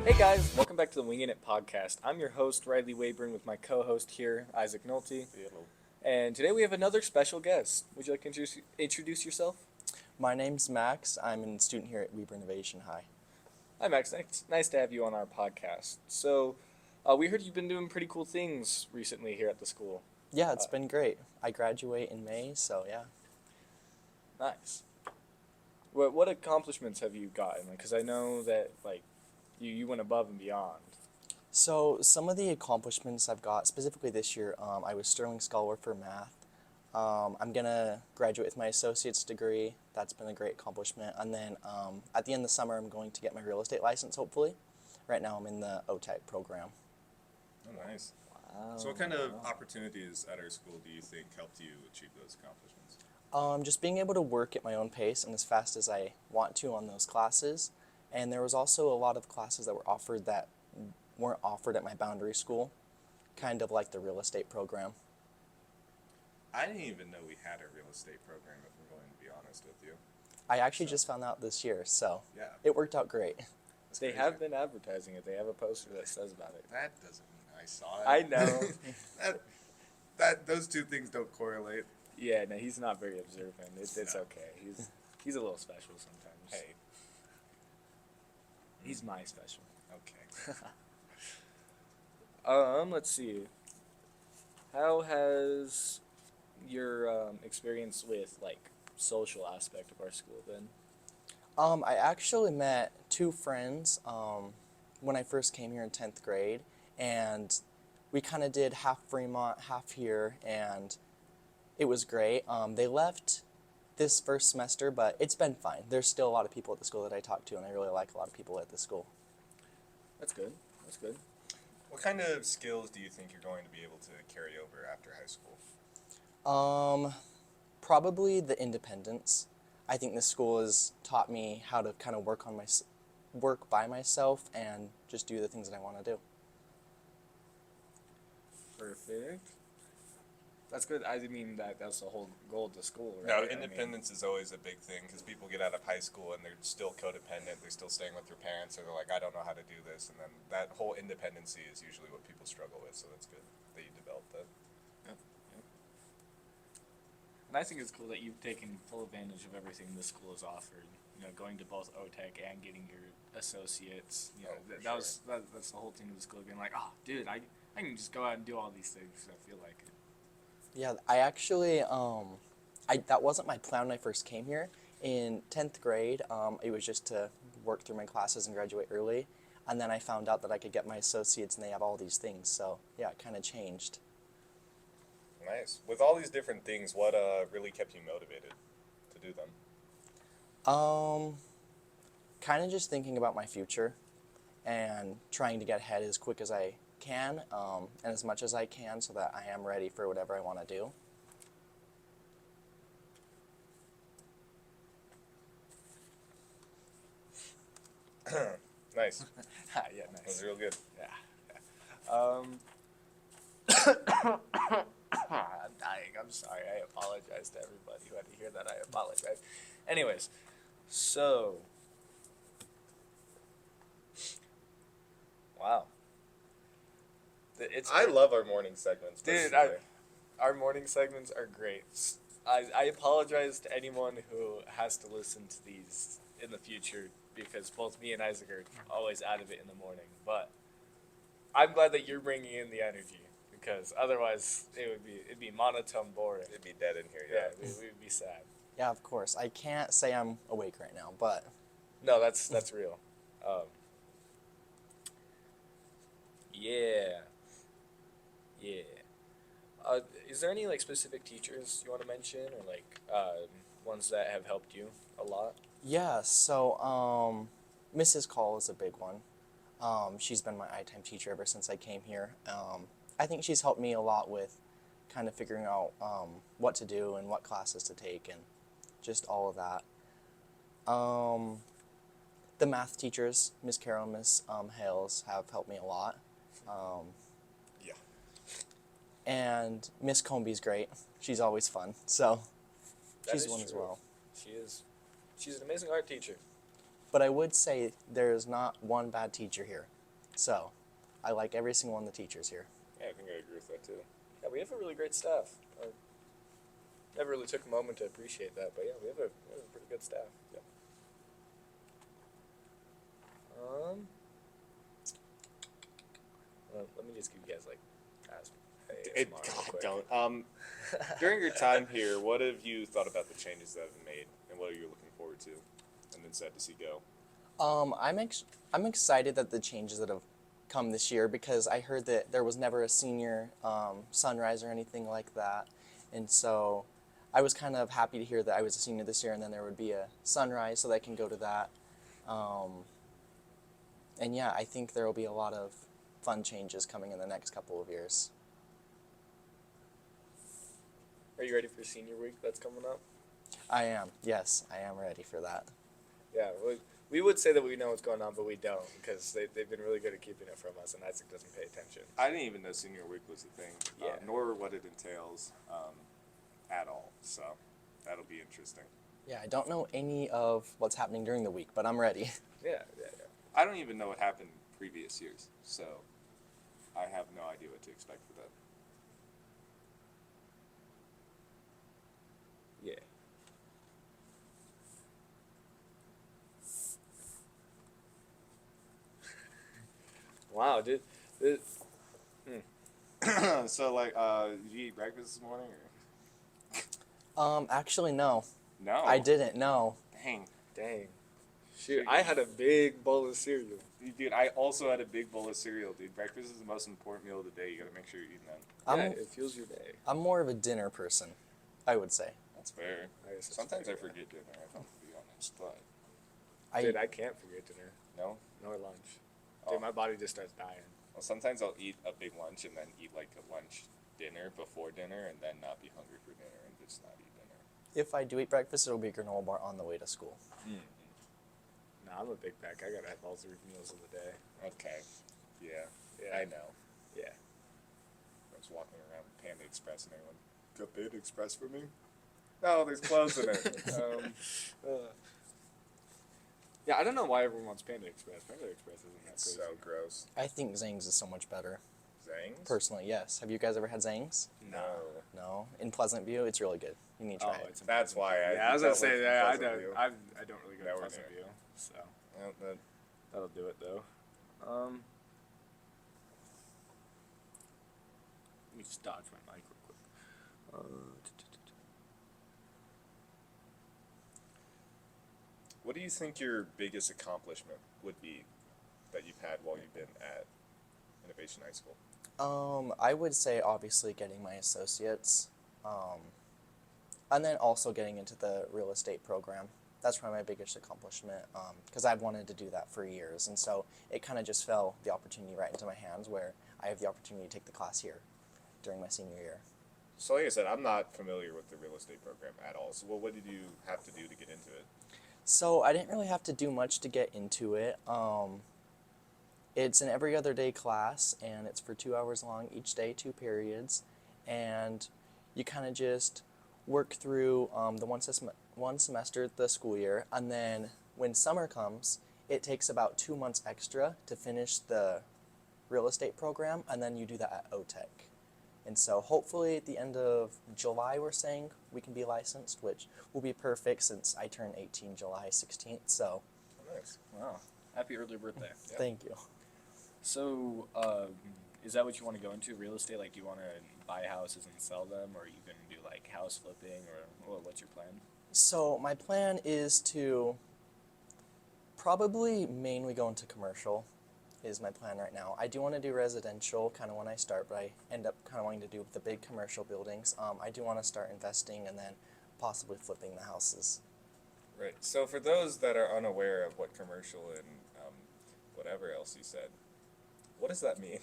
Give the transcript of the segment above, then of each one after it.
Hey guys, welcome back to the Winging It podcast. I'm your host, Riley Wayburn, with my co-host here, Isaac Nolte. Hello. And today we have another special guest. Would you like to introduce yourself? My name's Max. I'm a student here at Weber Innovation High. Hi Max, nice to have you on our podcast. So, we heard you've been doing pretty cool things recently here at the school. Yeah, it's been great. I graduate in May, so yeah. Nice. What accomplishments have you gotten? Because I know that you went above and beyond. So some of the accomplishments I've got, specifically this year, I was Sterling Scholar for math. I'm going to graduate with my associate's degree. That's been a great accomplishment. And then at the end of the summer, I'm going to get my real estate license, hopefully. Right now, I'm in the OTEC program. Oh, nice. Wow. So what kind of opportunities at our school do you think helped you achieve those accomplishments? Just being able to work at my own pace and as fast as I want to on those classes. And there was also a lot of classes that were offered that weren't offered at my boundary school, kind of like the real estate program. I didn't even know we had a real estate program, if I'm going to be honest with you. I actually just found out this year, so Yeah. it worked out great. That's They crazy. have been advertising it. They have a poster that says about it. That doesn't mean I saw it. I know. Those two things don't correlate. Yeah, no, he's not very observant. It's No. okay. He's a little special sometimes. Hey. He's my special. Okay. Let's see. How has your experience with social aspect of our school been? I actually met two friends when I first came here in 10th grade, and we kind of did half Fremont, half here, and it was great. They left this first semester, but it's been fine. There's still a lot of people at the school that I talk to, and I really like a lot of people at the school. That's good. That's good. What kind of skills do you think you're going to be able to carry over after high school? Probably the independence. I think this school has taught me how to kind of work by myself and just do the things that I want to do. Perfect. That's good. I mean that's the whole goal of the school, right? No, I mean, independence is always a big thing because people get out of high school and they're still codependent. They're still staying with their parents, or they're like, I don't know how to do this. And then that whole independency is usually what people struggle with. So that's good that you developed that. And I think it's cool that you've taken full advantage of everything this school has offered. You know, going to both OTEC and getting your associates. You know, Oh, for that's the whole thing of the school, being like, oh, dude, I can just go out and do all these things because I feel like it. Yeah, I actually, that wasn't my plan when I first came here. In 10th grade, it was just to work through my classes and graduate early. And then I found out that I could get my associates and they have all these things. So, yeah, it kind of changed. Nice. With all these different things, what really kept you motivated to do them? Kind of just thinking about my future and trying to get ahead as quick as I can and as much as I can so that I am ready for whatever I want to do. Nice. Yeah, That nice. was real good. Yeah. I'm dying. I'm sorry. I apologize to everybody who had to hear that. I apologize. Anyways, so. Wow. I love our morning segments. Dude, personally. our morning segments are great. I apologize to anyone who has to listen to these in the future because both me and Isaac are always out of it in the morning. But I'm glad that you're bringing in the energy because otherwise it'd be monotone, boring. It'd be dead in here, Yeah, yeah. we'd be sad. Yeah, of course. I can't say I'm awake right now, but No, that's real. Yeah. Yeah. Is there any specific teachers you want to mention or ones that have helped you a lot? yeah, so Mrs. Call is a big one. She's been my I-time teacher ever since I came here. I think she's helped me a lot with kind of figuring out what to do and what classes to take and just all of that. The math teachers, Miss Carroll and Miss Hales, have helped me a lot. Yeah. And Miss Comby's great. She's always fun. So That she's is one as true. well. She is. She's an amazing art teacher. But I would say there's not one bad teacher here. So I like every single one of the teachers here. Yeah, I think I agree with that too. Yeah, we have a really great staff. I never really took a moment to appreciate that, but yeah, we have a pretty good staff. Yeah. Let me just give you guys like ask. It, don't. During your time here, what have you thought about the changes that have been made, and what are you looking forward to, and then sad to see go? I'm excited that the changes that have come this year, because I heard that there was never a senior sunrise or anything like that, and so I was kind of happy to hear that I was a senior this year, and then there would be a sunrise so that I can go to that. And yeah, I think there will be a lot of fun changes coming in the next couple of years. Are you ready for senior week that's coming up? I am. Yes, I am ready for that. Yeah, we would say that we know what's going on, but we don't, because they've been really good at keeping it from us, and Isaac doesn't pay attention. I didn't even know senior week was a thing, Yeah. nor what it entails at all. So that'll be interesting. Yeah, I don't know any of what's happening during the week, but I'm ready. Yeah. I don't even know what happened previous years, so I have no idea what to expect for that. Yeah. Wow, dude. So like, did you eat breakfast this morning or? Actually, no. No. I didn't, no. Dang. Shoot, I had a big bowl of cereal. Dude, I also had a big bowl of cereal, dude. Breakfast is the most important meal of the day. You gotta make sure you're eating that. I'm, Yeah, it fuels your day. I'm more of a dinner person, I would say. That's fair. I guess that's Sometimes I fair. forget dinner, if I'm to be honest, but Dude, I can't forget dinner no. nor lunch. Oh. Dude, my body just starts dying. Well, sometimes I'll eat a big lunch and then eat like a lunch dinner before dinner and then not be hungry for dinner and just not eat dinner. If I do eat breakfast, it'll be a granola bar on the way to school. Nah, I'm a big pack. I gotta have all 3 meals of the day. Okay. Yeah. Yeah. I know. Yeah. I was walking around Panda Express and everyone, got Panda Express for me? No, there's clothes in it. Yeah, I don't know why everyone wants Panda Express. Panda Express isn't that It's crazy. so gross. I think Zang's is so much better. Zangs? Personally, yes. Have you guys ever had Zang's? No. No? In Pleasant View, it's really good. You need to try it. it's in That's Pleasant why View. I Yeah, I was gonna dealt say with that. I Pleasant don't. View. I don't really go to Nowhere Pleasant near. View, so Well, that, that'll do it though. Let me just dodge my mic real quick. what do you think your biggest accomplishment would be that you've had while you've been at Innovation High School? I would say obviously getting my associates, and then also getting into the real estate program. That's probably my biggest accomplishment, because I've wanted to do that for years, and so it kind of just fell the opportunity right into my hands where I have the opportunity to take the class here during my senior year. So like I said, I'm not familiar with the real estate program at all. So what did you have to do to get into it? So I didn't really have to do much to get into it. It's an every other day class, and it's for 2 hours long each day, 2 periods, and you kind of just work through the one semester the school year, and then when summer comes, it takes about 2 months extra to finish the real estate program, and then you do that at OTEC. And so hopefully at the end of July, we're saying we can be licensed, which will be perfect since I turn 18 July 16th. So Oh, nice. Wow, happy early birthday. Yeah. thank you. So, is that what you want to go into, real estate? Like, do you want to buy houses and sell them, or are you going to do like house flipping, or what's your plan? So my plan is to probably mainly go into commercial is my plan right now. I do want to do residential kind of when I start, but I end up kind of wanting to do the big commercial buildings. I do want to start investing and then possibly flipping the houses. Right. So for those that are unaware of what commercial and whatever else you said, what does that mean?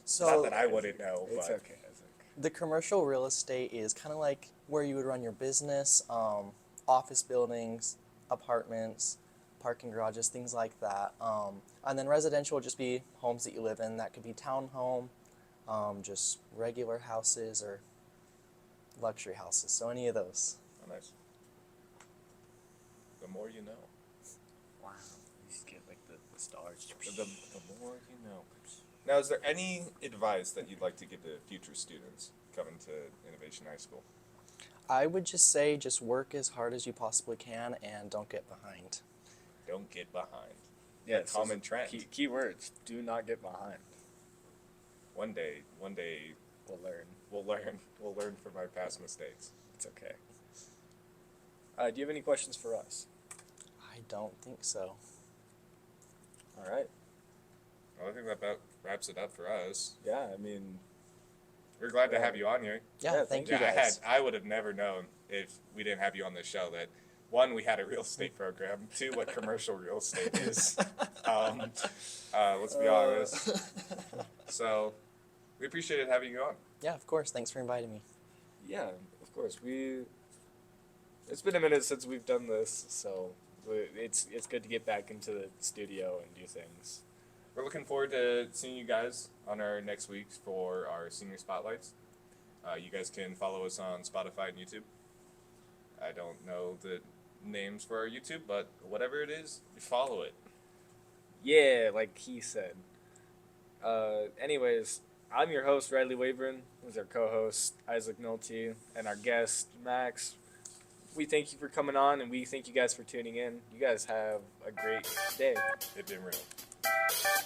So Not that I wouldn't know, It's but okay, Isaac. the commercial real estate is kind of like where you would run your business, office buildings, apartments, parking garages, things like that. And then residential would just be homes that you live in. That could be townhome, just regular houses or luxury houses. So any of those. oh, nice. The more you know. Wow, you just get like the Stars. The more you know. Now, is there any advice that you'd like to give to future students coming to Innovation High School? I would just say just work as hard as you possibly can and don't get behind. Don't get behind. Yeah, A common trend. Key words. Do not get behind. One day, We'll learn. We'll learn from our past mistakes. It's okay. Do you have any questions for us? I don't think so. All right. Well, I think that about wraps it up for us. Yeah, I mean, We're glad to have you on here. Yeah, Yeah, thank thank you Yeah, guys. I would have never known if we didn't have you on this show that, one, we had a real estate program, two, what commercial real estate is. Let's be honest. So we appreciated having you on. Yeah, of course. Thanks for inviting me. yeah, of course. It's been a minute since we've done this, so it's good to get back into the studio and do things. We're looking forward to seeing you guys on our next week for our senior spotlights. You guys can follow us on Spotify and YouTube. I don't know the names for our YouTube, but whatever it is, you follow it. Yeah, like he said. Anyways, I'm your host, Riley Wavern, who's our co-host, Isaac Nolte, and our guest, Max. We thank you for coming on, and we thank you guys for tuning in. You guys have a great day. It's been real.